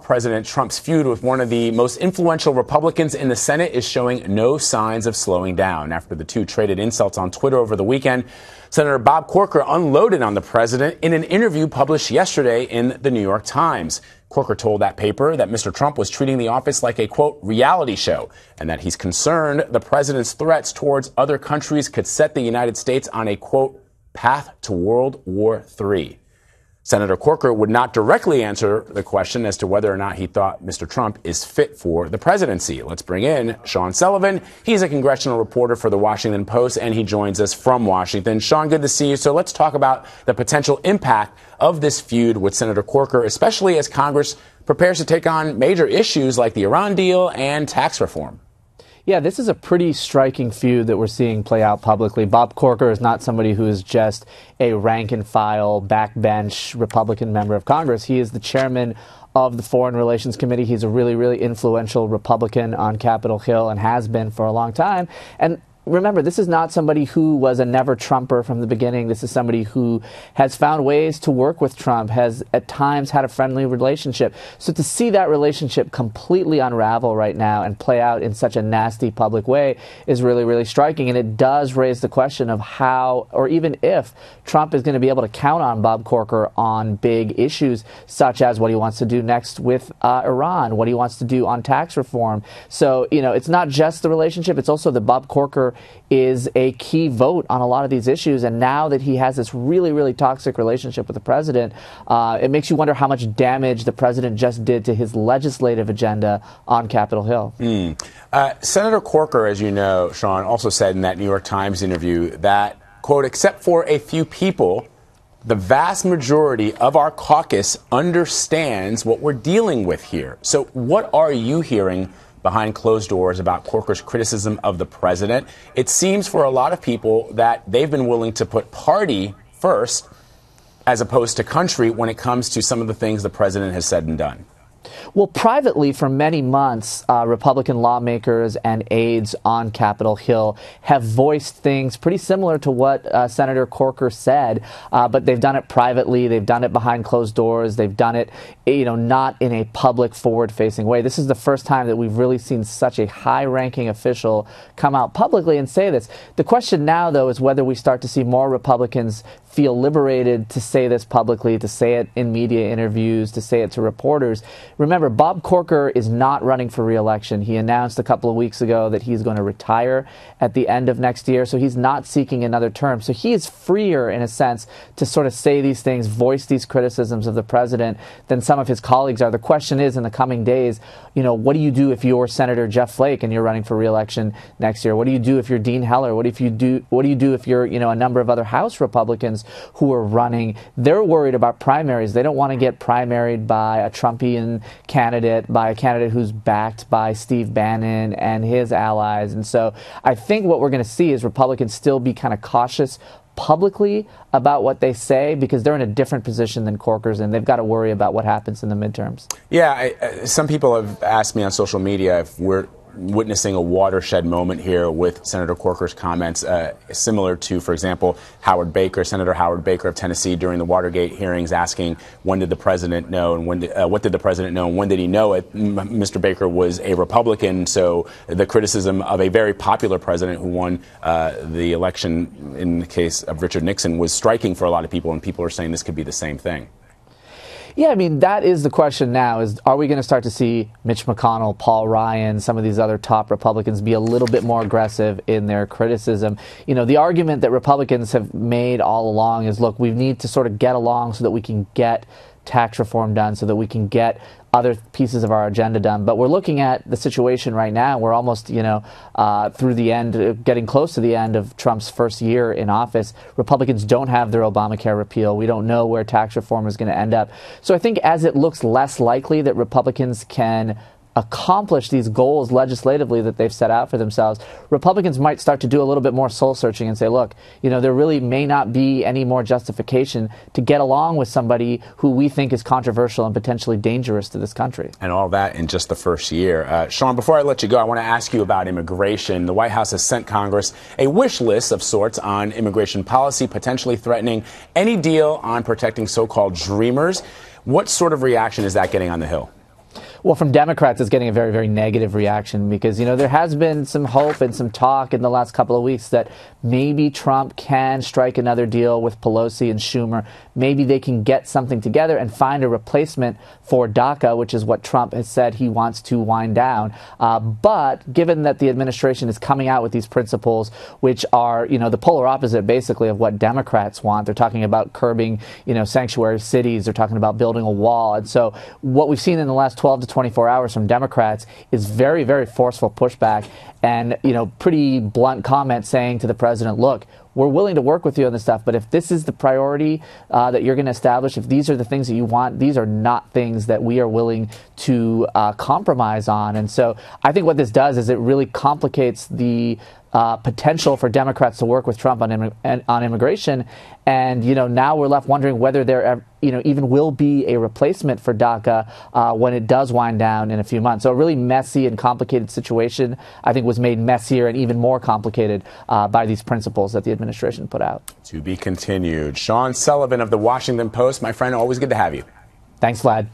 President Trump's feud with one of the most influential Republicans in the Senate is showing no signs of slowing down. After the two traded insults on Twitter over the weekend, Senator Bob Corker unloaded on the president in an interview published yesterday in the New York Times. Corker told that paper that Mr. Trump was treating the office like a, quote, reality show, and that he's concerned the president's threats towards other countries could set the United States on a, quote, path to World War III. Senator Corker would not directly answer the question as to whether or not he thought Mr. Trump is fit for the presidency. Let's bring in Sean Sullivan. He's a congressional reporter for the Washington Post, and he joins us from Washington. Sean, good to see you. So let's talk about the potential impact of this feud with Senator Corker, especially as Congress prepares to take on major issues like the Iran deal and tax reform. Yeah, this is a pretty striking feud that we're seeing play out publicly. Bob Corker is not somebody who is just a rank-and-file, backbench Republican member of Congress. He is the chairman of the Foreign Relations Committee. He's a really, really influential Republican on Capitol Hill and has been for a long time. And remember, this is not somebody who was a never-Trumper from the beginning. This is somebody who has found ways to work with Trump, has at times had a friendly relationship. So to see that relationship completely unravel right now and play out in such a nasty public way is really, really striking. And it does raise the question of how, or even if, Trump is going to be able to count on Bob Corker on big issues, such as what he wants to do next with Iran, what he wants to do on tax reform. So, you know, it's not just the relationship, it's also that Bob Corker is a key vote on a lot of these issues. And now that he has this really, really toxic relationship with the president, it makes you wonder how much damage the president just did to his legislative agenda on Capitol Hill. Senator Corker, as you know, Sean, also said in that New York Times interview that, quote, except for a few people, the vast majority of our caucus understands what we're dealing with here. So what are you hearing behind closed doors about Corker's criticism of the president? It seems for a lot of people that they've been willing to put party first as opposed to country when it comes to some of the things the president has said and done. Well, privately, for many months, Republican lawmakers and aides on Capitol Hill have voiced things pretty similar to what Senator Corker said, but they've done it privately. They've done it behind closed doors. They've done it, you know, not in a public, forward-facing way. This is the first time that we've really seen such a high-ranking official come out publicly and say this. The question now, though, is whether we start to see more Republicans feel liberated to say this publicly, to say it in media interviews, to say it to reporters. Remember, Bob Corker is not running for re-election. He announced a couple of weeks ago that he's going to retire at the end of next year, so he's not seeking another term. So he is freer, in a sense, to sort of say these things, voice these criticisms of the president than some of his colleagues are. The question is, in the coming days, you know, what do you do if you're Senator Jeff Flake and you're running for re-election next year? What do you do if you're Dean Heller? What do you do if you're, you know, a number of other House Republicans who are running? They're worried about primaries. They don't want to get primaried by a Trumpian candidate, by a candidate who's backed by Steve Bannon and his allies. And so I think what we're going to see is Republicans still be kind of cautious publicly about what they say because they're in a different position than Corker's, and they've got to worry about what happens in the midterms. Yeah, some people have asked me on social media if we're witnessing a watershed moment here with Senator Corker's comments, similar to, for example, Senator Howard Baker of Tennessee during the Watergate hearings, asking when did the president know and what did the president know and when did he know it? Mr. Baker was a Republican, so the criticism of a very popular president who won the election in the case of Richard Nixon was striking for a lot of people, and people are saying this could be the same thing. Yeah, I mean, that is the question now, is are we going to start to see Mitch McConnell, Paul Ryan, some of these other top Republicans be a little bit more aggressive in their criticism? You know, the argument that Republicans have made all along is, look, we need to sort of get along so that we can get tax reform done, so that we can get other pieces of our agenda done. But we're looking at the situation right now. We're almost, you know, through the end, getting close to the end of Trump's first year in office. Republicans don't have their Obamacare repeal. We don't know where tax reform is going to end up. So I think as it looks less likely that Republicans can accomplish these goals legislatively that they've set out for themselves, Republicans might start to do a little bit more soul searching and say, look, you know, there really may not be any more justification to get along with somebody who we think is controversial and potentially dangerous to this country. And all that in just the first year. Sean, before I let you go, I want to ask you about immigration. The White House has sent Congress a wish list of sorts on immigration policy, potentially threatening any deal on protecting so-called dreamers. What sort of reaction is that getting on the Hill? Well, from Democrats, it's getting a very, very negative reaction because, there has been some hope and some talk in the last couple of weeks that maybe Trump can strike another deal with Pelosi and Schumer. Maybe they can get something together and find a replacement for DACA, which is what Trump has said he wants to wind down. But given that the administration is coming out with these principles, which are, the polar opposite basically of what Democrats want, they're talking about curbing, sanctuary cities. They're talking about building a wall. And so what we've seen in the last 12 to 24 hours from Democrats is very, very forceful pushback and, pretty blunt comments saying to the president, look, we're willing to work with you on this stuff, but if this is the priority that you're going to establish, if these are the things that you want, these are not things that we are willing to compromise on. And so I think what this does is it really complicates the potential for Democrats to work with Trump on immigration. And, now we're left wondering whether there, even will be a replacement for DACA when it does wind down in a few months. So a really messy and complicated situation, I think, was made messier and even more complicated by these principles that the administration put out. To be continued. Sean Sullivan of the Washington Post, my friend, always good to have you. Thanks, Vlad.